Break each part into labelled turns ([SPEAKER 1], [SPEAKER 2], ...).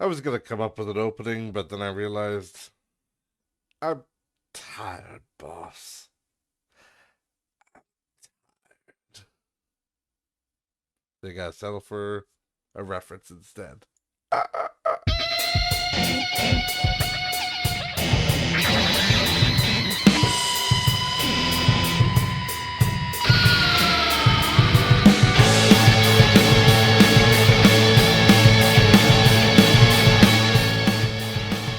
[SPEAKER 1] I was gonna come up with an opening, but then I realized I'm tired, boss. They gotta settle for a reference instead.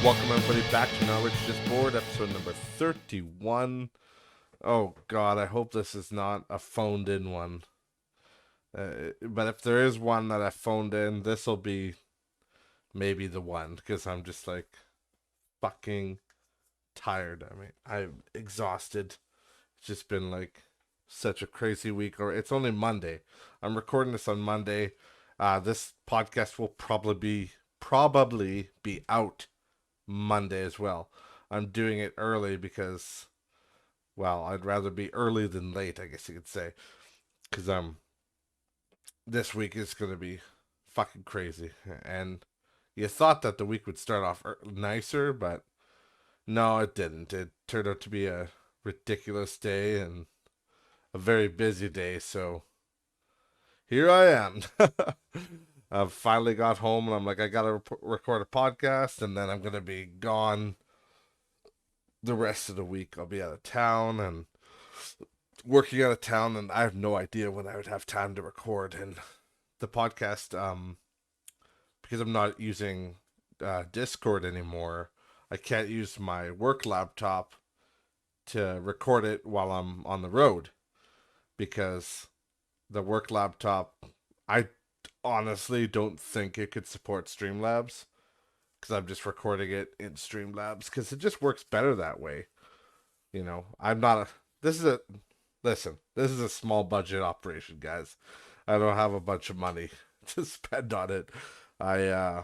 [SPEAKER 1] Welcome everybody back to Knowledge Just Board, episode number 31. Oh god, I hope this is not a phoned in one. But if there is one that I phoned in, this will be maybe the one, because I'm just like fucking tired. I mean, I'm exhausted. It's just been like such a crazy week. Or it's only Monday. I'm recording this on Monday. This podcast will probably be out Monday as well. I'm doing it early because, well, I'd rather be early than late, I guess you could say. Because this week is gonna be fucking crazy, and you thought that the week would start off nicer, but no, it didn't. It turned out to be a ridiculous day and a very busy day. So here I am. I've finally got home, and I'm like, I gotta record a podcast, and then I'm gonna be gone the rest of the week. I'll be out of town and working out of town, and I have no idea when I would have time to record and the podcast. Because I'm not using Discord anymore, I can't use my work laptop to record it while I'm on the road because the work laptop, I honestly don't think it could support Streamlabs because I'm just recording it in Streamlabs because it just works better that way. I'm not a. This is a. Listen, this is a small budget operation, guys. I don't have a bunch of money to spend on it. I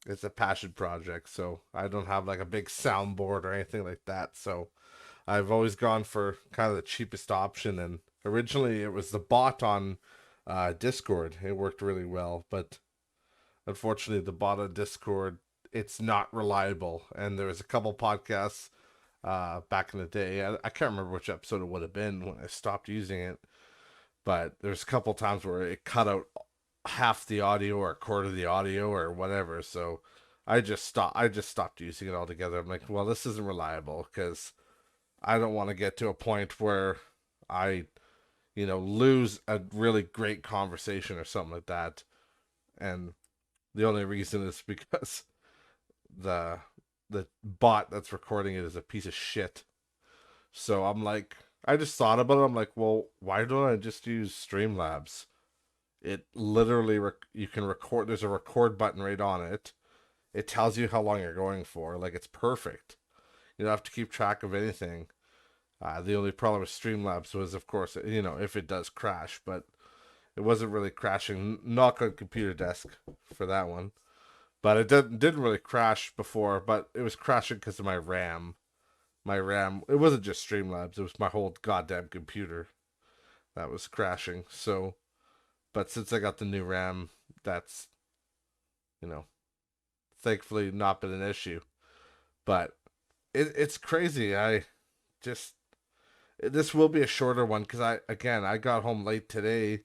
[SPEAKER 1] it's a passion project, so I don't have like a big soundboard or anything like that. So I've always gone for kind of the cheapest option, and originally it was the bot on Discord. It worked really well, but unfortunately, the bot on Discord, it's not reliable. And there was a couple podcasts back in the day. I can't remember which episode it would have been when I stopped using it, but there's a couple times where it cut out half the audio or a quarter of the audio or whatever. So I just stopped using it altogether. I'm like, well, this isn't reliable because I don't want to get to a point where I, lose a really great conversation or something like that. And the only reason is because the the bot that's recording it is a piece of shit. So I'm like, I just thought about it. I'm like, well, why don't I just use Streamlabs? It literally you can record. There's a record button right on it. It tells you how long you're going for. Like it's perfect. You don't have to keep track of anything. The only problem with Streamlabs was, of course, if it does crash, but it wasn't really crashing. Knock on computer desk for that one. But it didn't really crash before, but it was crashing because of my RAM. My RAM, it wasn't just Streamlabs, it was my whole goddamn computer that was crashing. So, but since I got the new RAM, that's, you know, thankfully not been an issue. But it's crazy. I just, this will be a shorter one because I got home late today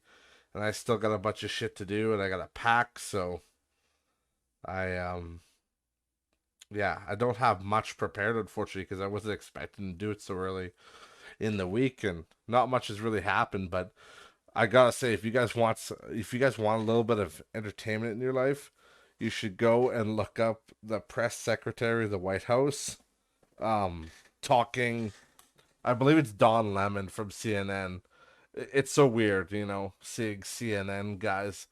[SPEAKER 1] and I still got a bunch of shit to do and I got to pack. So I, yeah, I don't have much prepared, unfortunately, because I wasn't expecting to do it so early in the week, and not much has really happened. But I gotta say, if you guys want a little bit of entertainment in your life, you should go and look up the press secretary of the White House, talking. I believe it's Don Lemon from CNN. It's so weird, seeing CNN guys.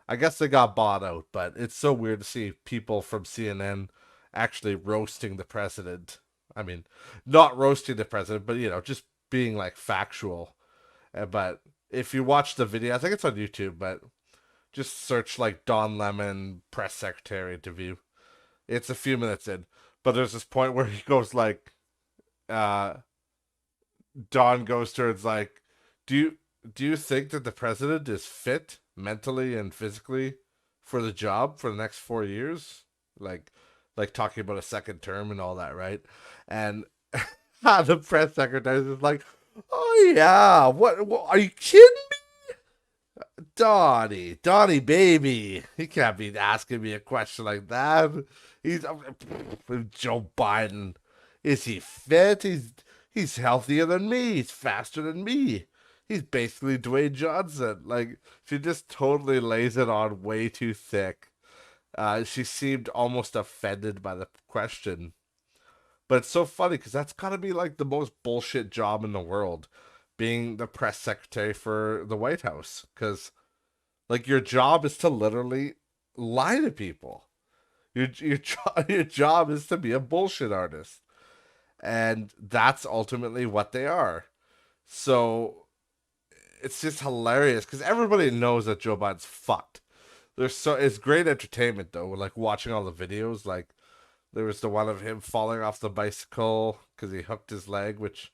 [SPEAKER 1] I guess they got bought out, but it's so weird to see people from CNN actually roasting the president. I mean, not roasting the president, but just being like factual. But if you watch the video, I think it's on YouTube, but just search like Don Lemon press secretary interview. It's a few minutes in, but there's this point where he goes like, uh, Don goes towards do you do you think that the president is fit mentally and physically for the job for the next 4 years, like like talking about a second term and all that, right? And the press secretary is like, "Oh yeah, what are you kidding Donnie, baby. He can't be asking me a question like that. He's Joe Biden. Is he fit? He's healthier than me. He's faster than me. He's basically Dwayne Johnson. Like she just totally lays it on way too thick. She seemed almost offended by the question, but it's so funny because that's gotta be like the most bullshit job in the world, being the press secretary for the White House. Because like your job is to literally lie to people. Your job is to be a bullshit artist, and that's ultimately what they are. So it's just hilarious because everybody knows that Joe Biden's fucked. It's great entertainment though, like watching all the videos. Like there was the one of him falling off the bicycle because he hooked his leg, which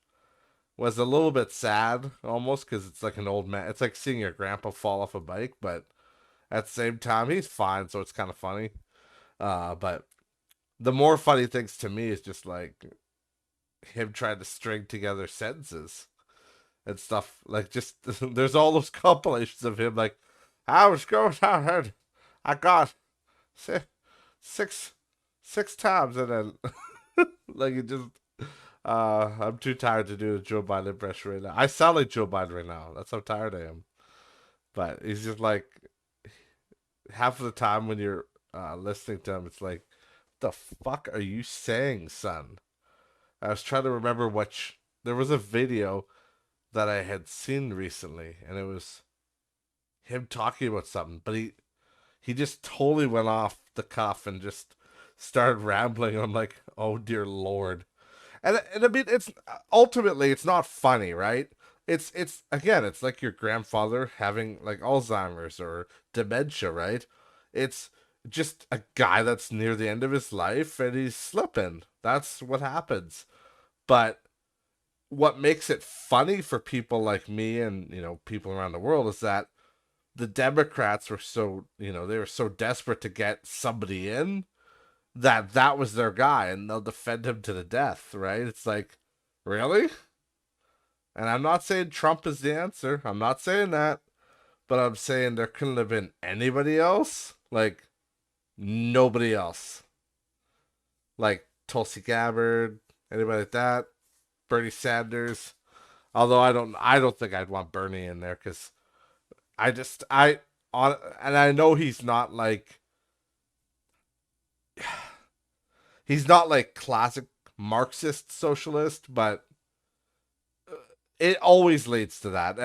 [SPEAKER 1] was a little bit sad almost because it's like an old man. It's like seeing your grandpa fall off a bike, but at the same time, he's fine, so it's kind of funny. But the more funny things to me is just like him trying to string together sentences and stuff. Like, just there's all those compilations of him like, I was going out, I got six six times, and then like it just. I'm too tired to do a Joe Biden impression right now. I sound like Joe Biden right now. That's how tired I am. But he's just like half of the time when you're listening to him, it's like, the fuck are you saying, son? I was trying to remember which. There was a video that I had seen recently, and it was him talking about something, but he just totally went off the cuff and just started rambling. I'm like, oh dear lord. And I mean, it's ultimately it's not funny, right? It's again, it's like your grandfather having like Alzheimer's or dementia, right? It's just a guy that's near the end of his life and he's slipping. That's what happens. But what makes it funny for people like me and people around the world is that the Democrats were they were so desperate to get somebody in that was their guy and they'll defend him to the death, right? It's like, really? And I'm not saying Trump is the answer. I'm not saying that, but I'm saying there couldn't have been anybody else. Like nobody else. Like Tulsi Gabbard, anybody like that, Bernie Sanders. Although I don't think I'd want Bernie in there because I just I on and I know he's not like classic Marxist socialist, but it always leads to that.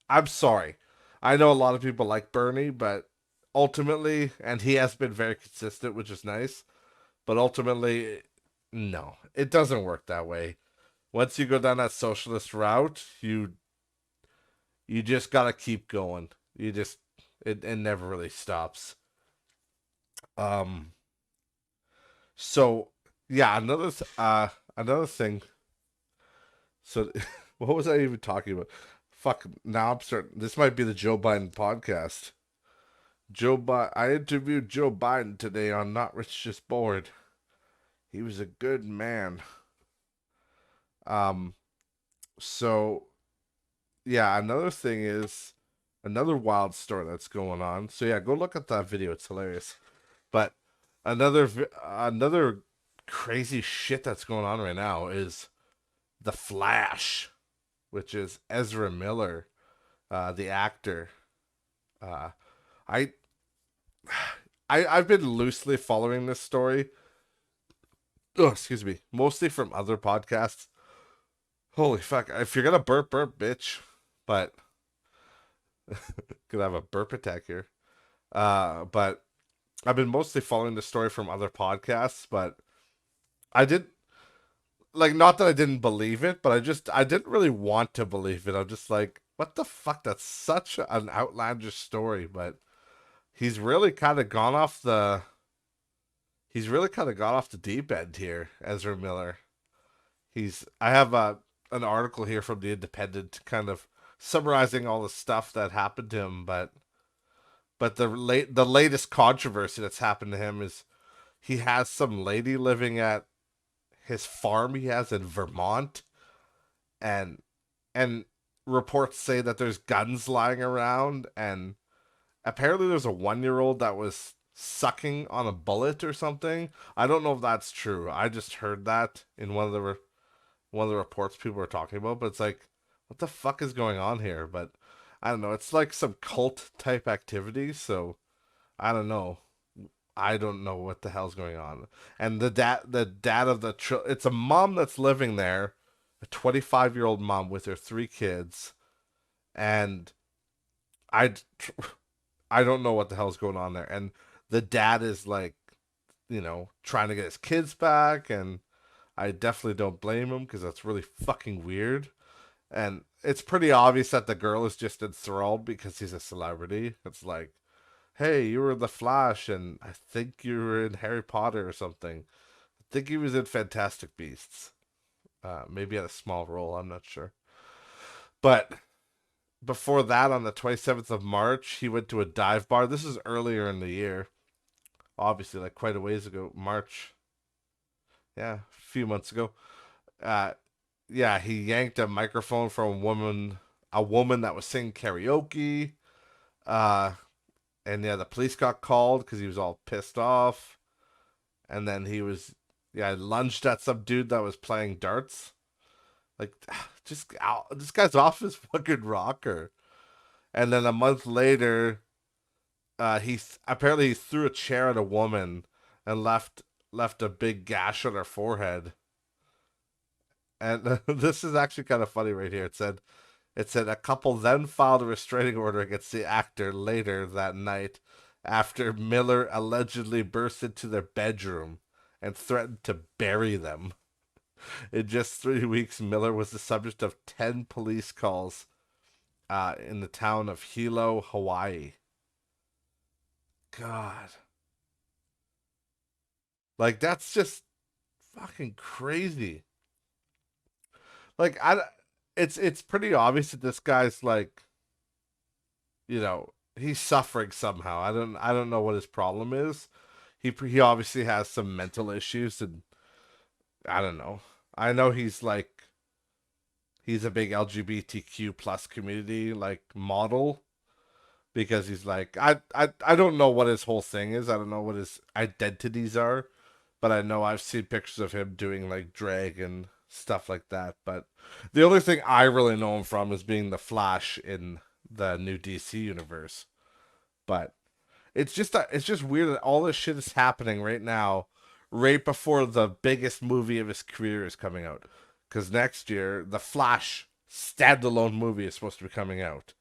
[SPEAKER 1] I'm sorry. I know a lot of people like Bernie, but ultimately, and he has been very consistent, which is nice. But ultimately, no, it doesn't work that way. Once you go down that socialist route, you just gotta keep going. It never really stops. Um. So yeah, another thing. So what was I even talking about? Fuck. Now I'm starting. This might be the Joe Biden podcast. Joe Biden. I interviewed Joe Biden today on Not Rich Just Bored. He was a good man. Um. So yeah, another thing is another wild story that's going on. So yeah, go look at that video. It's hilarious. But another crazy shit that's going on right now is the Flash, which is Ezra Miller, the actor. Uh, I I've been loosely following this story. Oh, excuse me, mostly from other podcasts. Holy fuck! If you're gonna burp, burp, bitch. But could have a burp attack here. But I've been mostly following the story from other podcasts. But I did like not that I didn't believe it, but I didn't really want to believe it. I'm just like, what the fuck? That's such an outlandish story, but he's really kind of gone off the he's really kind of gone off the deep end here, Ezra Miller. He's I have an article here from the Independent kind of summarizing all the stuff that happened to him, but But the latest controversy that's happened to him is he has some lady living at his farm he has in Vermont, and and reports say that there's guns lying around, and apparently there's a 1 year old that was sucking on a bullet or something. I don't know if that's true. I just heard that in one of the reports people were talking about, but it's like, what the fuck is going on here? But I don't know. It's like some cult type activity, so I don't know. I don't know what the hell's going on. And the dad of it's a mom that's living there, a 25-year-old mom with her three kids, and I I don't know what the hell's going on there. And the dad is like, trying to get his kids back, and I definitely don't blame him because that's really fucking weird. And it's pretty obvious that the girl is just enthralled because he's a celebrity. It's like, hey, you were the Flash, and I think you were in Harry Potter or something. I think he was in Fantastic Beasts. Maybe had a small role, I'm not sure. But before that, on the 27th of March, he went to a dive bar. This is earlier in the year, obviously, like quite a ways ago. March, yeah, a few months ago. Uh, yeah, he yanked a microphone from a woman that was singing karaoke. Uh, and yeah, the police got called because he was all pissed off. And then he was, yeah, lunged at some dude that was playing darts. Like, just this guy's off his fucking rocker. And then a month later, apparently he threw a chair at a woman and left a big gash on her forehead. And this is actually kind of funny right here. It said a couple then filed a restraining order against the actor later that night after Miller allegedly burst into their bedroom and threatened to bury them. In just 3 weeks, Miller was the subject of 10 police calls in the town of Hilo, Hawaii. God. Like, that's just fucking crazy. Like, it's pretty obvious that this guy's like, he's suffering somehow. I don't know what his problem is. He obviously has some mental issues, and I don't know. I know he's a big LGBTQ plus community like model because he's like I don't know what his whole thing is. I don't know what his identities are, but I know I've seen pictures of him doing like drag and stuff like that. But the only thing I really know him from is being the Flash in the new DC universe. But it's just weird that all this shit is happening right now, right before the biggest movie of his career is coming out. Because next year, the Flash standalone movie is supposed to be coming out,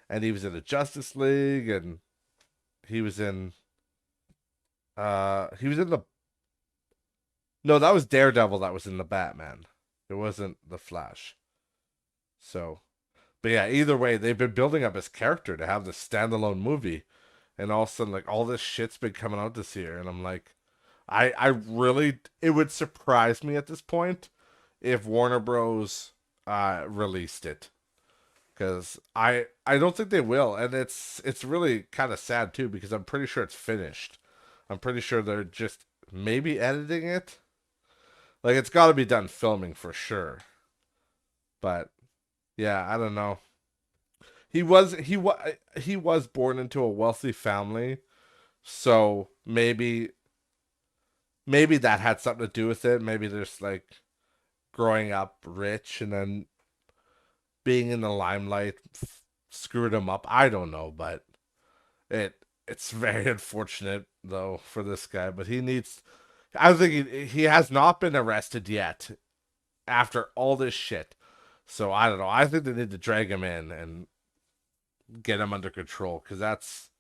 [SPEAKER 1] and he was in the Justice League, and he was in he was in the no, that was Daredevil that was in the Batman. It wasn't the Flash. So, but yeah, either way, they've been building up his character to have this standalone movie, and all of a sudden, like all this shit's been coming out this year, and I'm like, I really, it would surprise me at this point if Warner Bros. Released it, because I don't think they will, and it's really kind of sad too because I'm pretty sure it's finished. I'm pretty sure they're just maybe editing it. Like it's got to be done filming for sure. But yeah, I don't know. He was born into a wealthy family, so maybe that had something to do with it. Maybe there's like growing up rich and then being in the limelight screwed him up. I don't know, but it's very unfortunate though for this guy. But he needs. I think he has not been arrested yet after all this shit. So I don't know. I think they need to drag him in and get him under control because that's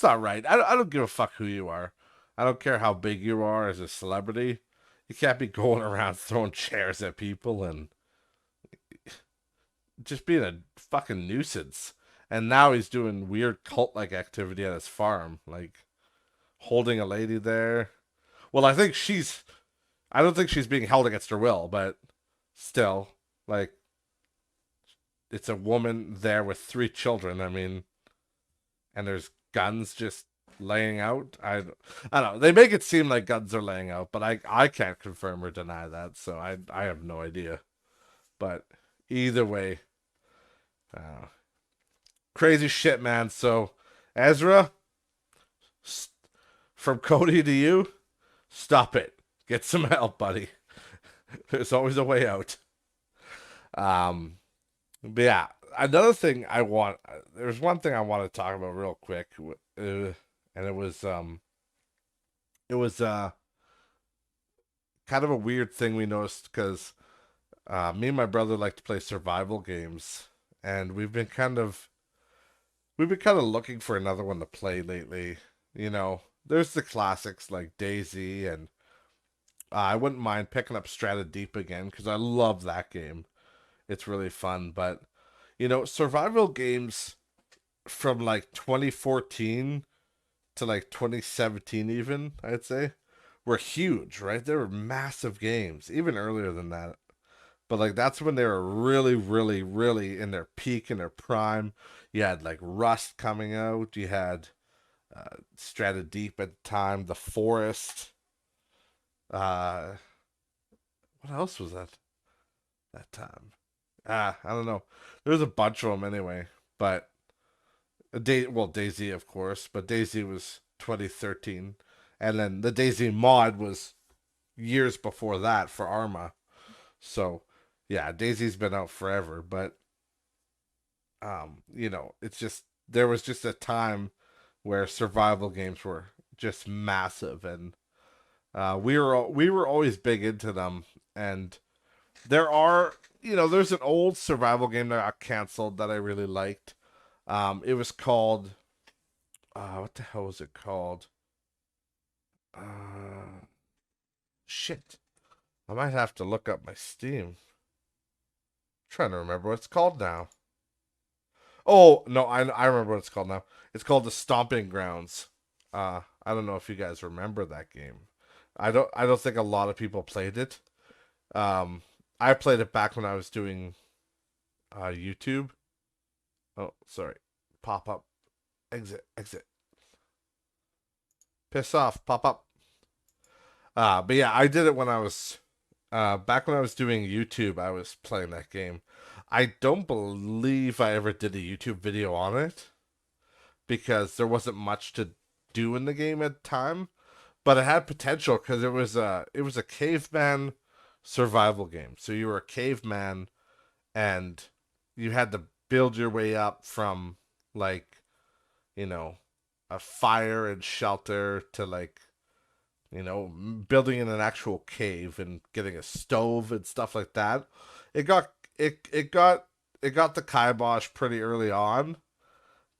[SPEAKER 1] not right. I don't give a fuck who you are. I don't care how big you are as a celebrity. You can't be going around throwing chairs at people and just being a fucking nuisance. And now he's doing weird cult like activity at his farm, like holding a lady there. Well, I don't think she's being held against her will, but still, like, it's a woman there with three children. I mean, and there's guns just laying out. I don't know. They make it seem like guns are laying out, but I can't confirm or deny that, so I have no idea. But either way, uh, crazy shit, man. So Ezra, from Cody to you, stop it. Get some help, buddy. There's always a way out. Um, but yeah, another thing I want. There's one thing I want to talk about real quick, and it was kind of a weird thing we noticed because me and my brother like to play survival games, and we've been kind of looking for another one to play lately. You know, there's the classics like Daisy, and I wouldn't mind picking up Strata Deep again because I love that game. It's really fun, but you know, survival games from like 2014 to like 2017 even, I'd say, were huge, right? They were massive games, even earlier than that. But like that's when they were really, really, really in their peak, in their prime. You had like Rust coming out. You had Strata Deep at the time, The Forest. Uh, what else was that time? I don't know. There's a bunch of them anyway. But Daisy, of course, but Daisy was 2013, and then the Daisy mod was years before that for Arma. So, yeah, Daisy's been out forever, but you know, it's just there was just a time where survival games were just massive, and we were always big into them. And there are, you know, there's an old survival game that got canceled that I really liked. It was called what the hell was it called? Shit. I might have to look up my Steam. I'm trying to remember what it's called now. Oh no, I remember what it's called now. It's called the Stomping Grounds. I don't know if you guys remember that game. I don't think a lot of people played it. Um, I played it back when I was doing YouTube. Oh, sorry. Pop up. Exit. Exit. Piss off. Pop up. But yeah, I did it when I was back when I was doing YouTube. I was playing that game. I don't believe I ever did a YouTube video on it because there wasn't much to do in the game at the time. But it had potential because it was a caveman survival game. So you were a caveman and you had to build your way up from like, you know, a fire and shelter to like, you know, building in an actual cave and getting a stove and stuff like that. It got it got the kibosh pretty early on,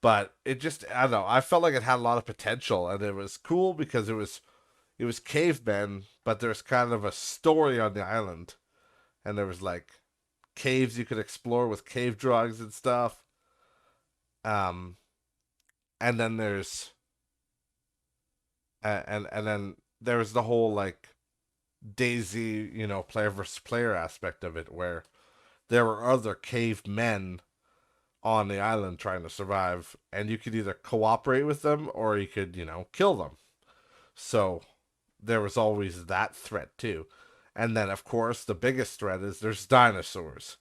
[SPEAKER 1] but it just I don't know. I felt like it had a lot of potential and it was cool because it was cavemen, but there's kind of a story on the island, and there was like caves you could explore with cave drugs and stuff. Um, and then and then there was the whole like Daisy, you know, player versus player aspect of it, where there were other cavemen on the island trying to survive, and you could either cooperate with them or you could, you know, kill them. So there was always that threat too. And then, of course, the biggest threat is there's dinosaurs.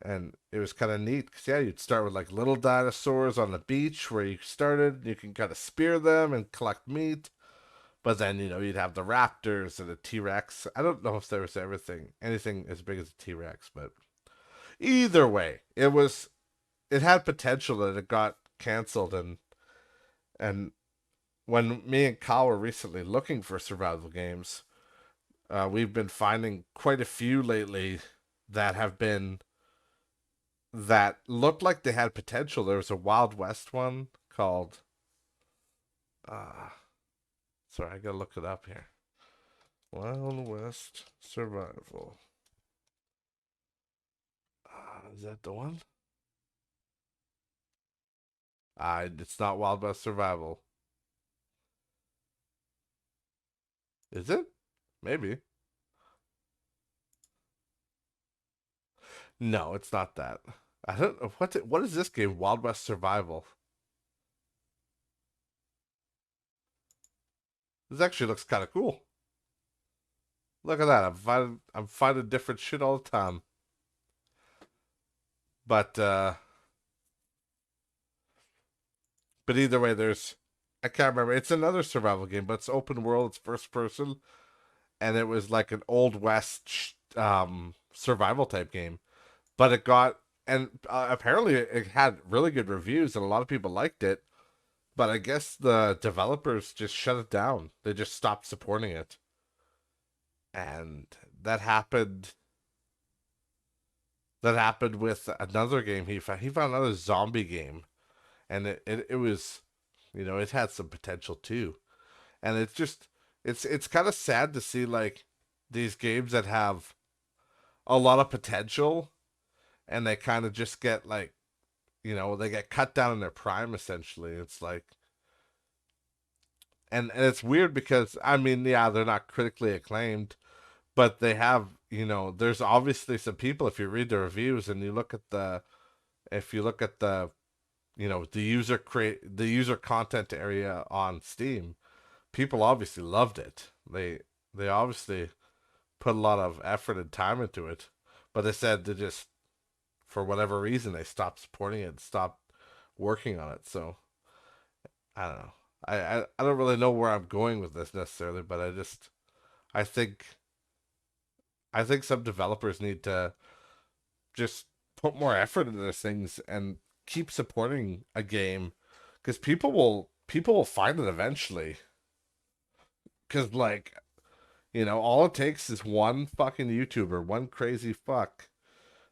[SPEAKER 1] And it was kind of neat because, yeah, you'd start with like little dinosaurs on the beach where you started. You can kind of spear them and collect meat. But then, you know, you'd have the raptors and the T Rex. I don't know if there was anything as big as a T Rex, but either way, it had potential that it got canceled. And when me and Kyle were recently looking for survival games, we've been finding quite a few lately that have been that looked like they had potential. There was a Wild West one called uh sorry, I gotta look it up here. Wild West Survival. Is that the one? It's not Wild West Survival. Is it? Maybe. No, it's not that. I don't know what is this game? Wild West Survival. This actually looks kind of cool. Look at that. I'm finding different shit all the time. But but either way, there's I can't remember. It's another survival game, but it's open world. It's first person, and it was like an old west survival type game. But it got and apparently it had really good reviews, and a lot of people liked it. But I guess the developers just shut it down. They just stopped supporting it, and that happened. That happened with another game he found. He found another zombie game, and it was, it had some potential too. And it's just it's kind of sad to see like these games that have a lot of potential, and they kind of just get like, they get cut down in their prime essentially. It's like, and it's weird because I mean, yeah, they're not critically acclaimed, but they have, there's obviously some people, if you read the reviews and you look at the if you look at the the user content area on Steam, people obviously loved it. They obviously put a lot of effort and time into it, but they said they just, for whatever reason, they stopped supporting it, stopped working on it. So I don't know. I don't really know where I'm going with this necessarily, but I think I think some developers need to just put more effort into these things and keep supporting a game, because people will find it eventually. Because like, all it takes is one fucking YouTuber, one crazy fuck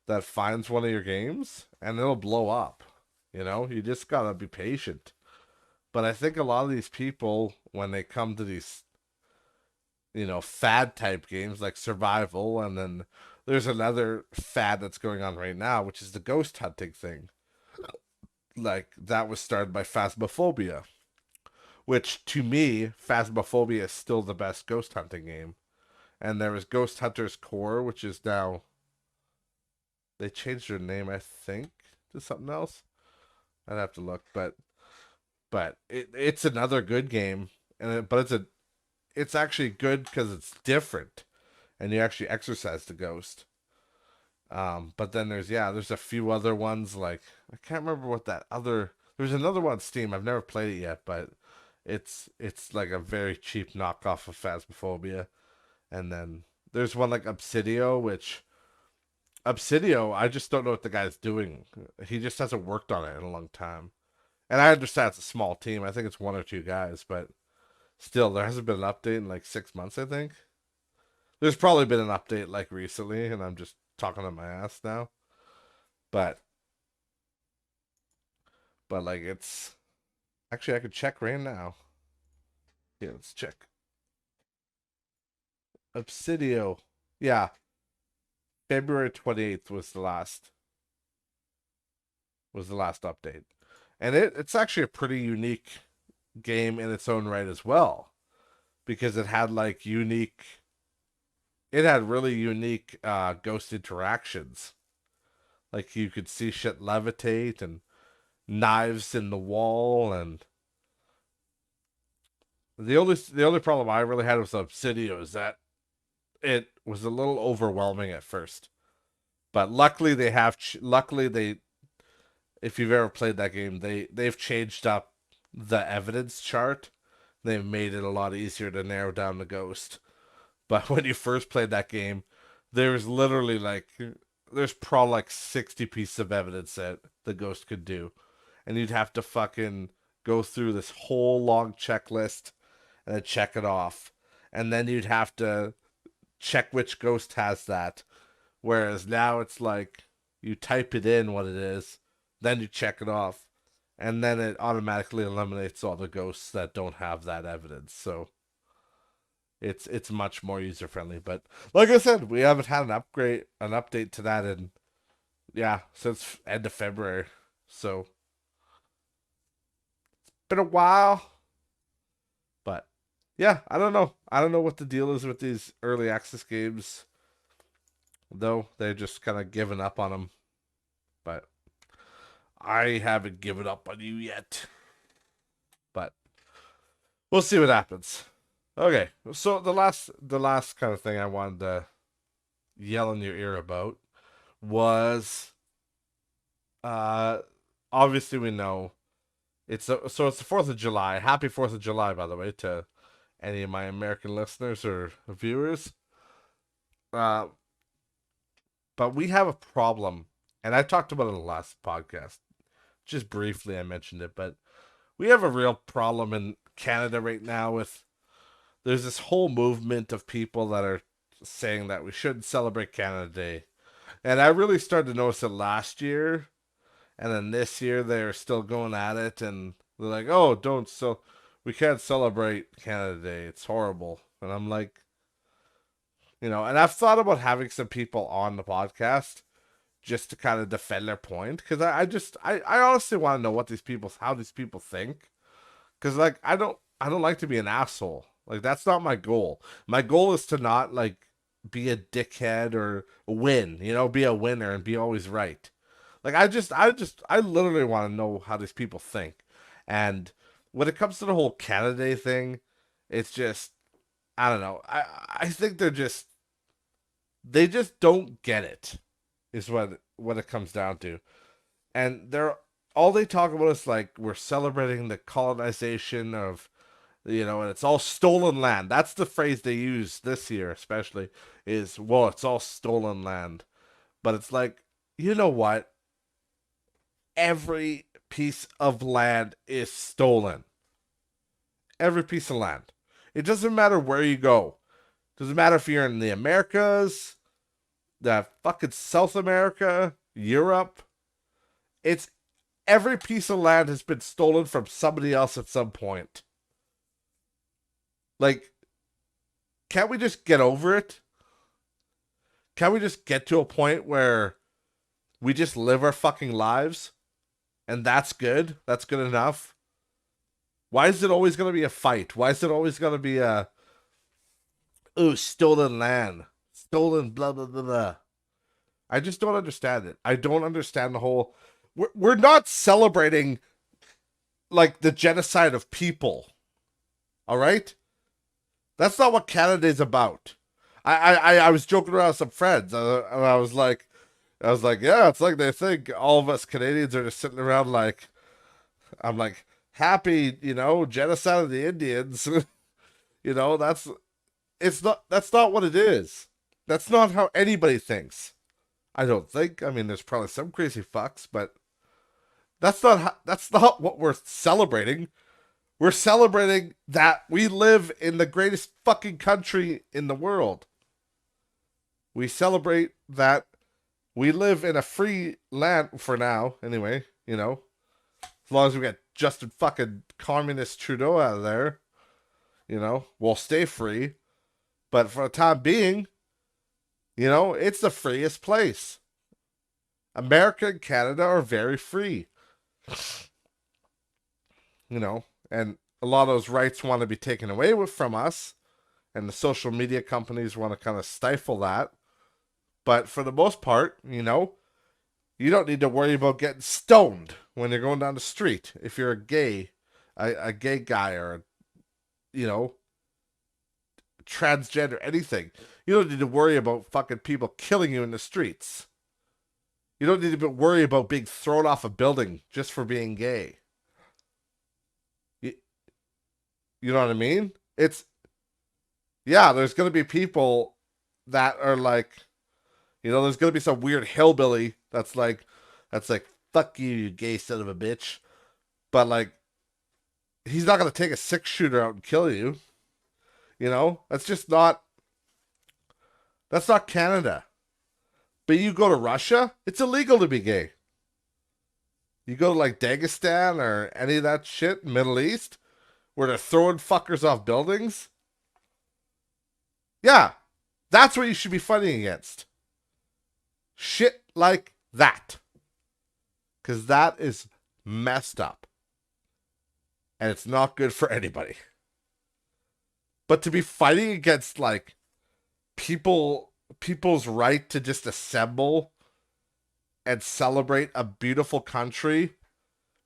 [SPEAKER 1] that finds one of your games, and it'll blow up. You just gotta be patient. But I think a lot of these people, when they come to these, fad type games like survival, and then there's another fad that's going on right now, which is the ghost hunting thing. Like, that was started by Phasmophobia, which to me, Phasmophobia is still the best ghost hunting game. And there was Ghost Hunters Core, which is now, they changed their name, I think, to something else. I'd have to look, but it's another good game, but it's actually good because it's different, and you actually exercise the ghost. But then there's a few other ones, like I can't remember what that other. There's another one on Steam. I've never played it yet, but it's like a very cheap knockoff of Phasmophobia. And then there's one like Obsidio, which Obsidio, I just don't know what the guy's doing. He just hasn't worked on it in a long time. And I understand it's a small team. I think it's one or two guys, but still, there hasn't been an update in like 6 months, I think. There's probably been an update like recently, and I'm just talking on my ass now. But like, it's actually, I could check right now. Yeah, let's check. Obsidio. Yeah, February 28th was the last update. And it's actually a pretty unique game in its own right as well, because it had really unique ghost interactions. Like, you could see shit levitate, and knives in the wall, and the only problem I really had with Obsidio is that it was a little overwhelming at first. But luckily, if you've ever played that game, they've changed up the evidence chart. They've made it a lot easier to narrow down the ghost. But when you first played that game, there's literally like there's probably like 60 pieces of evidence that the ghost could do, and you'd have to fucking go through this whole long checklist and then check it off, and then you'd have to check which ghost has that. Whereas now it's like you type it in what it is, then you check it off, and then it automatically eliminates all the ghosts that don't have that evidence. So it's much more user friendly. But like I said, we haven't had an update to that in, yeah, since end of February. So been a while. But yeah, I don't know. I don't know what the deal is with these early access games, though. They're just kind of given up on them. But I haven't given up on you yet. But we'll see what happens. Okay, so the last kind of thing I wanted to yell in your ear about was uh obviously we know it's the 4th of July. Happy 4th of July, by the way, to any of my American listeners or viewers. Uh, but we have a problem, and I talked about it in the last podcast. Just briefly, I mentioned it, but we have a real problem in Canada right now with there's this whole movement of people that are saying that we shouldn't celebrate Canada Day. And I really started to notice it last year, and then this year they're still going at it, and they're like, "Oh, don't so we can't celebrate Canada Day. It's horrible." And I'm like, and I've thought about having some people on the podcast just to kind of defend their point because I honestly want to know how these people think because like I don't like to be an asshole. Like that's not my goal. My goal is to not like be a dickhead or win. Be a winner and be always right. Like I literally want to know how these people think. And when it comes to the whole Canada thing, it's just I don't know. I think they just don't get it. Is what it comes down to. And they're all they talk about is like we're celebrating the colonization of and it's all stolen land. That's the phrase they use this year, especially, is, well, it's all stolen land. But it's like, you know what? Every piece of land is stolen. Every piece of land. It doesn't matter where you go. It doesn't matter if you're in the Americas, the fucking South America, Europe. It's every piece of land has been stolen from somebody else at some point. Like, can't we just get over it? Can't we just get to a point where we just live our fucking lives and that's good? That's good enough. Why is it always going to be a fight? Why is it always going to be stolen land, stolen blah blah blah blah? I just don't understand it. I don't understand the whole. We're not celebrating like the genocide of people. All right, that's not what Canada is about. I was joking around with some friends, and I was like, yeah, it's like they think all of us Canadians are just sitting around like, I'm like, happy, genocide of the Indians. That's that's not what it is. That's not how anybody thinks. I don't think. I mean, there's probably some crazy fucks, but that's not what we're celebrating. We're celebrating that we live in the greatest fucking country in the world. We celebrate that we live in a free land for now, anyway, as long as we get Justin fucking communist Trudeau out of there, we'll stay free. But for the time being, it's the freest place. America and Canada are very free, and a lot of those rights want to be taken away from us, and the social media companies want to kind of stifle that. But for the most part, you don't need to worry about getting stoned when you're going down the street if you're a gay guy or you know transgender, anything. You don't need to worry about fucking people killing you in the streets. You don't need to worry about being thrown off a building just for being gay. You, you know what I mean? It's yeah. There's gonna be people that are like, there's gonna be some weird hillbilly that's like, fuck you, you gay son of a bitch. But like, he's not gonna take a 6 shooter out and kill you. That's just not. That's not Canada. But you go to Russia, it's illegal to be gay. You go to like Dagestan or any of that shit, Middle East, where they're throwing fuckers off buildings. Yeah, that's what you should be fighting against. Shit like that. Because that is messed up. And it's not good for anybody. But to be fighting against like people's right to just assemble and celebrate a beautiful country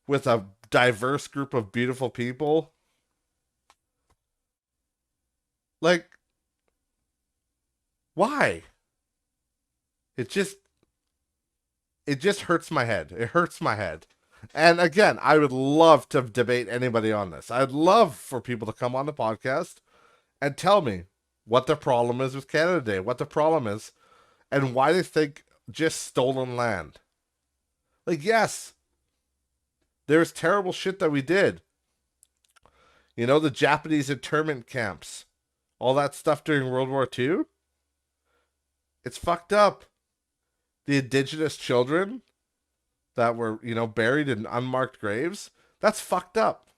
[SPEAKER 1] with a diverse group of beautiful people. Like, why? It just it just hurts my head. It hurts my head. And again, I would love to debate anybody on this. I'd love for people to come on the podcast and tell me what the problem is with Canada Day, what the problem is, and why they think just stolen land. Like, yes, there's terrible shit that we did. You know, the Japanese internment camps, all that stuff during World War II. It's fucked up. The indigenous children that were, buried in unmarked graves, that's fucked up.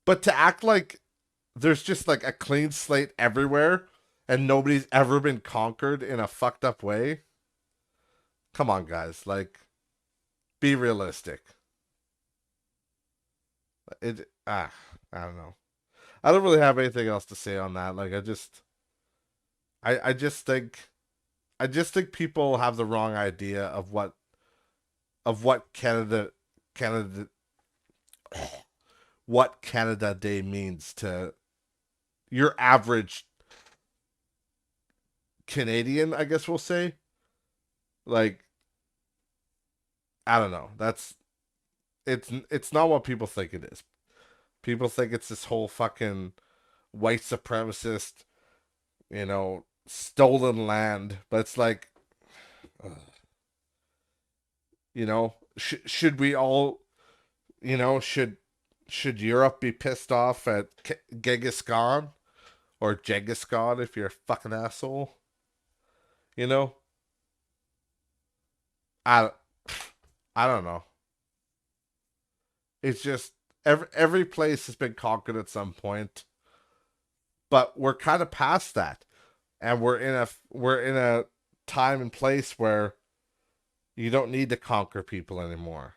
[SPEAKER 1] But to act like there's just like a clean slate everywhere and nobody's ever been conquered in a fucked up way, come on, guys. Like, be realistic. I don't know. I don't really have anything else to say on that. Like, I just think people have the wrong idea of what Canada what Canada Day means to your average Canadian, I guess we'll say. Like, I don't know. It's not what people think it is. People think it's this whole fucking white supremacist, stolen land, but it's like, should we all, should Europe be pissed off at Genghis Khan or Genghis Khan if you're a fucking asshole? You know, I I don't know. It's just every place has been conquered at some point, but we're kind of past that, and we're in a time and place where you don't need to conquer people anymore.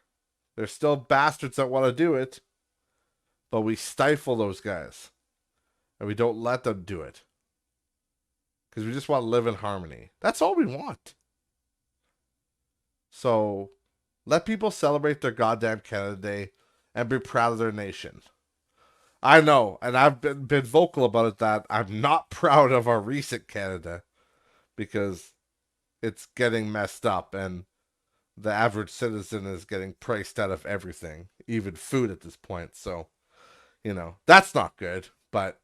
[SPEAKER 1] There's still bastards that want to do it, but we stifle those guys and we don't let them do it because we just want to live in harmony. That's all we want. So let people celebrate their goddamn Canada Day and be proud of their nation. I know, and I've been vocal about it that I'm not proud of our recent Canada because it's getting messed up and the average citizen is getting priced out of everything, even food at this point. So, that's not good, but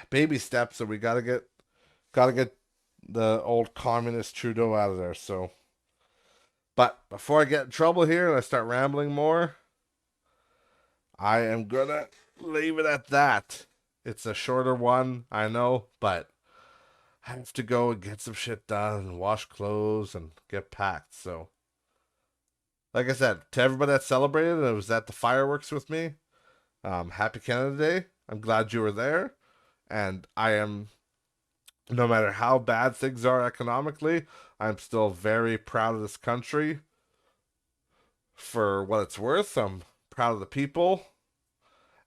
[SPEAKER 1] baby steps, and we gotta get the old communist Trudeau out of there. So, but before I get in trouble here and I start rambling more, I am gonna leave it at that. It's a shorter one, I know, but I have to go and get some shit done and wash clothes and get packed. So, like I said, to everybody that celebrated and was at the fireworks with me, happy Canada Day. I'm glad you were there. And I am, no matter how bad things are economically, I'm still very proud of this country for what it's worth. I'm proud of the people.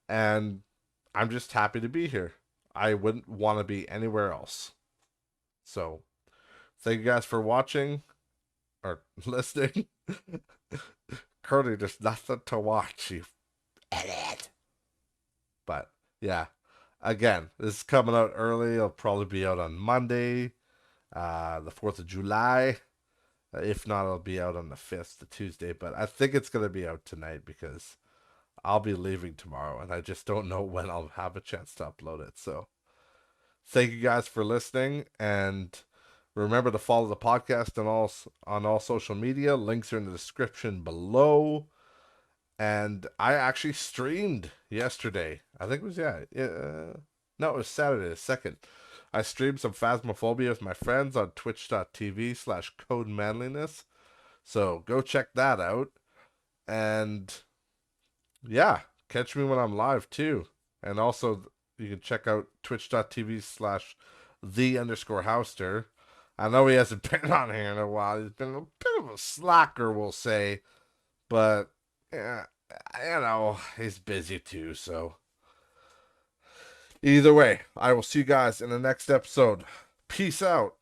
[SPEAKER 1] And I'm just happy to be here. I wouldn't want to be anywhere else. So, thank you guys for watching or listening. Cody, there's nothing to watch, you idiot. But yeah, again, this is coming out early. It'll probably be out on Monday, the 4th of July. If not, it'll be out on the 5th, the Tuesday. But I think it's going to be out tonight because I'll be leaving tomorrow and I just don't know when I'll have a chance to upload it. So thank you guys for listening, and remember to follow the podcast on all social media. Links are in the description below. And I actually streamed yesterday. I think it was no, it was Saturday the 2nd. I streamed some Phasmophobia with my friends on twitch.tv/codemanliness. So go check that out. And yeah, catch me when I'm live too. And also you can check out twitch.tv/the_houster. I know he hasn't been on here in a while. He's been a bit of a slacker, we'll say. But, yeah, he's busy too. So, either way, I will see you guys in the next episode. Peace out.